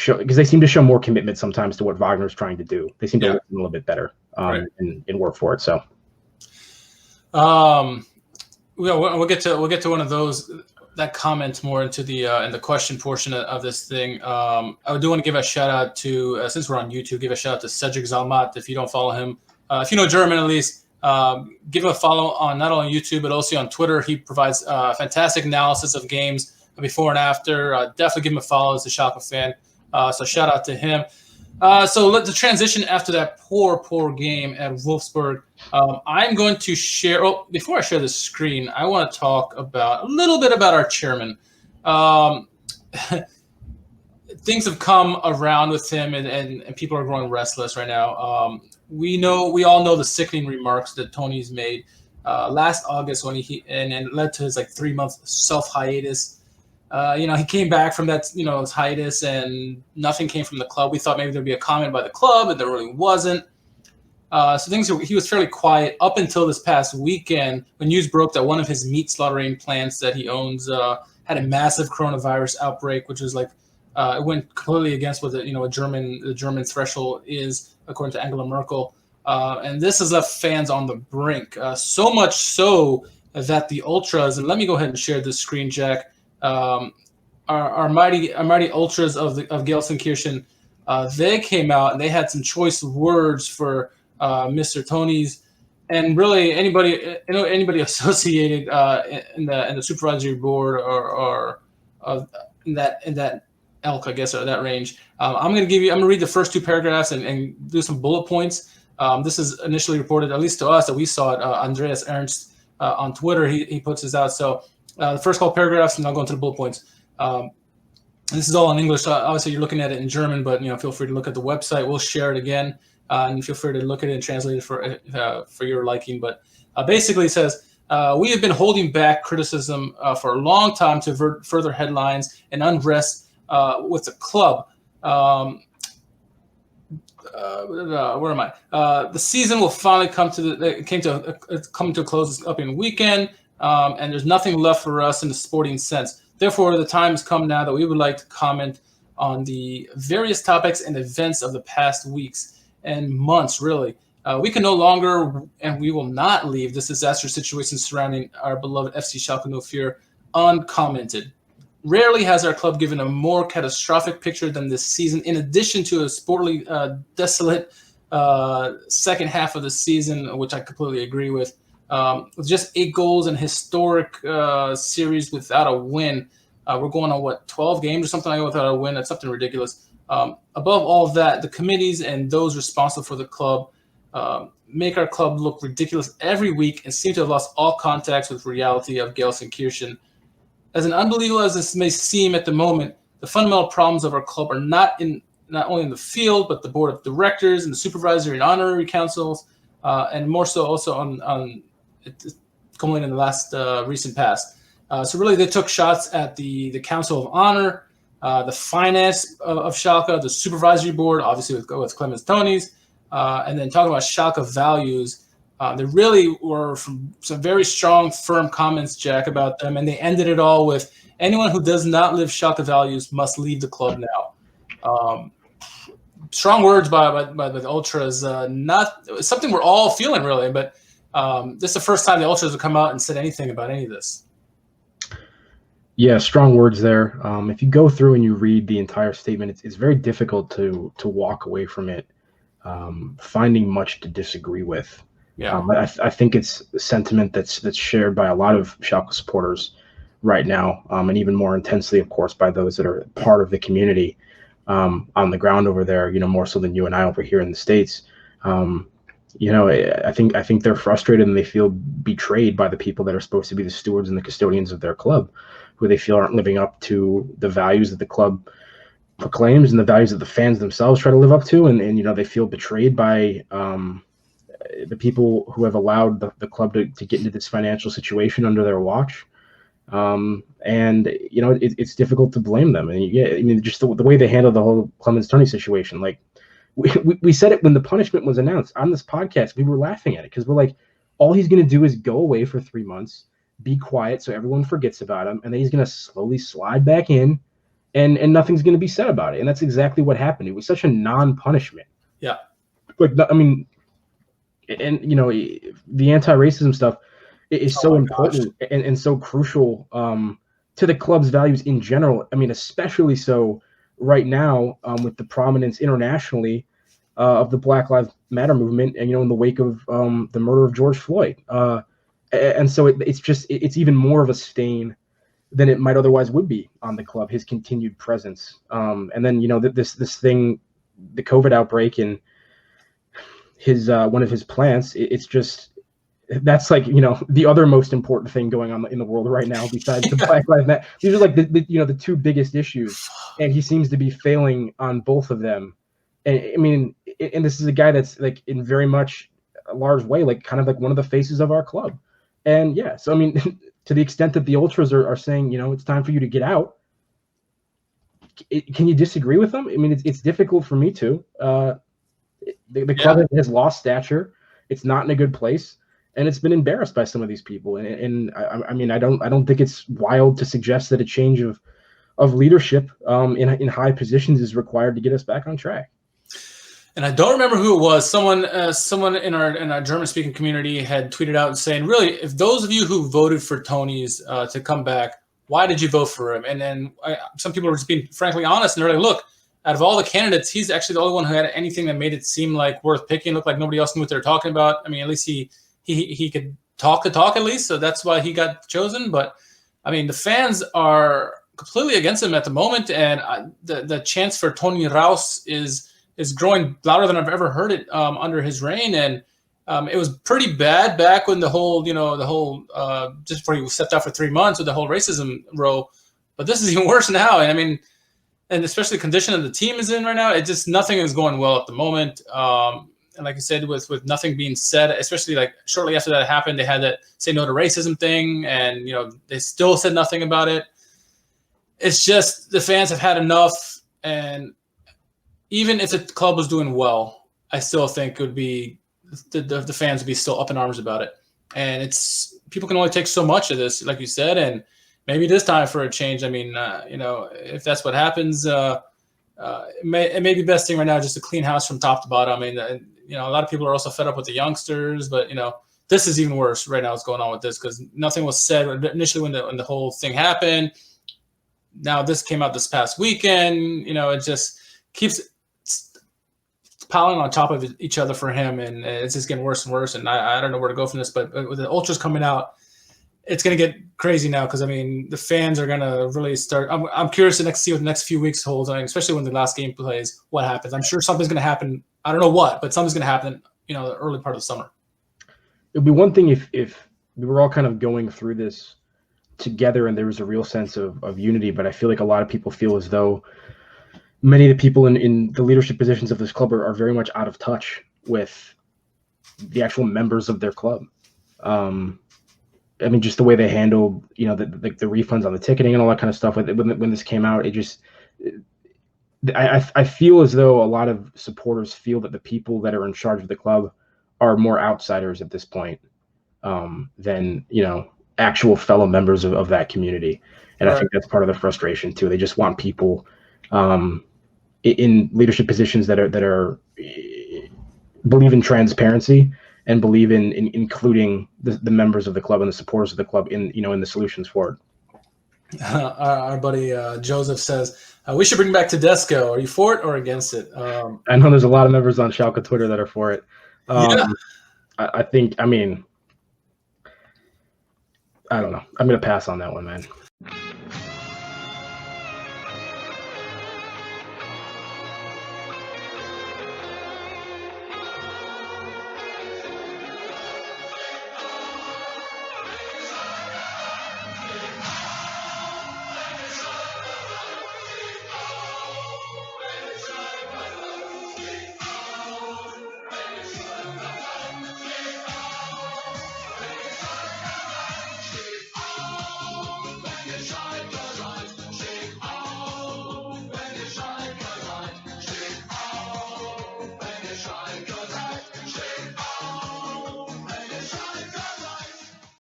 Because they seem to show more commitment sometimes to what Wagner's trying to do. They seem to listen a little bit better and work for it. So, we'll get to one of those that comments more into the in the question portion of this thing. I do want to give a shout out to since we're on YouTube, give a shout out to Cedric Zalmat. If you don't follow him, if you know German at least, give him a follow on not only YouTube but also on Twitter. He provides fantastic analysis of games before and after. Definitely give him a follow as a Schalke fan. So shout out to him. So let's transition after that poor game at Wolfsburg. I'm going to share. Oh, before I share the screen, I want to talk a little bit about our chairman. Things have come around with him, and people are growing restless right now. We all know the sickening remarks that Tönnies made last August when and it led to his 3-month self hiatus. He came back from that, his hiatus, and nothing came from the club. We thought maybe there'd be a comment by the club, and there really wasn't. He was fairly quiet up until this past weekend when news broke that one of his meat slaughtering plants that he owns had a massive coronavirus outbreak, which was it went completely against what the German threshold is, according to Angela Merkel. And this has left fans on the brink, so much so that the ultras, and let me go ahead and share this screen, Jack. Our mighty ultras of Gelsenkirchen, they came out and they had some choice words for Mr. Tönnies, and really anybody associated in the supervisory board or in that elk, I guess, or that range. I'm going to read the first 2 paragraphs and do some bullet points. This is initially reported, at least to us, that we saw it. Andreas Ernst on Twitter, he puts this out. So. The first couple paragraphs, and I'll go into the bullet points. This is all in English. Obviously, you're looking at it in German, but feel free to look at the website. We'll share it again, and feel free to look at it and translate it for your liking. But basically, it says we have been holding back criticism for a long time to avert further headlines and unrest with the club. Where am I? The season will finally come to a close this upcoming weekend. And there's nothing left for us in the sporting sense. Therefore, the time has come now that we would like to comment on the various topics and events of the past weeks and months, really. We can no longer, and we will not leave this disastrous situation surrounding our beloved FC Schalke 04 uncommented. Rarely has our club given a more catastrophic picture than this season, in addition to a sportly desolate second half of the season, which I completely agree with. With just 8 goals and historic series without a win. We're going on 12 games or something like that without a win. That's something ridiculous. Above all of that, the committees and those responsible for the club make our club look ridiculous every week and seem to have lost all contacts with reality of Gelsenkirchen. As unbelievable as this may seem at the moment, the fundamental problems of our club are not only in the field, but the board of directors and the supervisory and honorary councils, and more so also on coming in the last recent past. So really, they took shots at the Council of Honor, the finance of Schalke, the supervisory board, obviously with Clemens Tönnies, and then talking about Schalke values. There really were some very strong, firm comments, Jack, about them, and they ended it all with anyone who does not live Schalke values must leave the club now. Strong words by the ultras. Not something we're all feeling really, but. This is the first time the ultras have come out and said anything about any of this. Yeah, strong words there. If you go through and you read the entire statement, it's very difficult to walk away from it, finding much to disagree with. Yeah, I think it's a sentiment that's shared by a lot of Schalke supporters right now, and even more intensely, of course, by those that are part of the community on the ground over there. More so than you and I over here in the States. I think they're frustrated and they feel betrayed by the people that are supposed to be the stewards and the custodians of their club, who they feel aren't living up to the values that the club proclaims and the values that the fans themselves try to live up to. And they feel betrayed by the people who have allowed the club to get into this financial situation under their watch. It's difficult to blame them. And just the way they handled the whole Clemens Tönnies situation, we said it when the punishment was announced on this podcast. We were laughing at it because we're like, all he's going to do is go away for 3 months, be quiet so everyone forgets about him, and then he's going to slowly slide back in, and nothing's going to be said about it. And that's exactly what happened. It was such a non-punishment. Yeah. Like, I mean, and the anti-racism stuff is so important and so crucial to the club's values in general. I mean, especially so right now with the prominence internationally of the Black Lives Matter movement, and in the wake of the murder of George Floyd. And so it's even more of a stain than it might otherwise would be on the club, his continued presence. And then this thing, the COVID outbreak, and his one of his plants, that's like the other most important thing going on in the world right now besides the Black Lives Matter. These are like the two biggest issues, and he seems to be failing on both of them. And I mean, and this is a guy that's like in very much a large way like kind of like one of the faces of our club. And yeah, so I mean, to the extent that the ultras are saying it's time for you to get out, can you disagree with them? I mean, it's difficult for me to. The club has lost stature. It's not in a good place, and it's been embarrassed by some of these people. And I mean, I don't think it's wild to suggest that a change of leadership in high positions is required to get us back on track. And I don't remember who it was. Someone in our German-speaking community had tweeted out saying, "Really, if those of you who voted for Tönnies to come back, why did you vote for him?" And then some people were just being frankly honest, and they're like, "Look, out of all the candidates, he's actually the only one who had anything that made it seem like worth picking. Looked like nobody else knew what they were talking about. I mean, at least he could talk the talk at least, so that's why he got chosen. But I mean, the fans are completely against him at the moment, and the chance for Toni Raus is growing louder than I've ever heard it under his reign. And it was pretty bad back when the whole just before he stepped out for 3 months with the whole racism row. But this is even worse now. And I mean, and especially the condition that the team is in right now, nothing is going well at the moment. And like I said, with nothing being said, especially like shortly after that happened, they had that say no to racism thing, and they still said nothing about it. It's just the fans have had enough, and even if the club was doing well, I still think it would be the fans would be still up in arms about it. And people can only take so much of this, like you said, and maybe it is time for a change. I mean, if that's what happens, it may be best thing right now just to clean house from top to bottom. I mean, a lot of people are also fed up with the youngsters, but this is even worse right now. What's going on with this, because nothing was said initially when the whole thing happened. Now this came out this past weekend. It just keeps piling on top of each other for him, and it's just getting worse and worse. And I don't know where to go from this, but with the ultras coming out, it's going to get crazy now, because I mean the fans are going to really start. I'm curious to see what the next few weeks hold, especially when the last game plays. What happens? I'm sure something's going to happen. I don't know what, but something's going to happen. The early part of the summer. It'd be one thing if we were all kind of going through this together and there was a real sense of unity, but I feel like a lot of people feel as though many of the people in the leadership positions of this club are very much out of touch with the actual members of their club. I mean, just the way they handled, the refunds on the ticketing and all that kind of stuff. When this came out, I feel as though a lot of supporters feel that the people that are in charge of the club are more outsiders at this point than actual fellow members of that community. And right. I think that's part of the frustration too. They just want people in leadership positions that are believe in transparency and believe in including the members of the club and the supporters of the club in the solutions for it. Our buddy Joseph says we should bring back Tedesco. Are you for it or against it? I know there's a lot of members on Schalke Twitter that are for it. Yeah. I think. I mean, I don't know. I'm gonna pass on that one, man.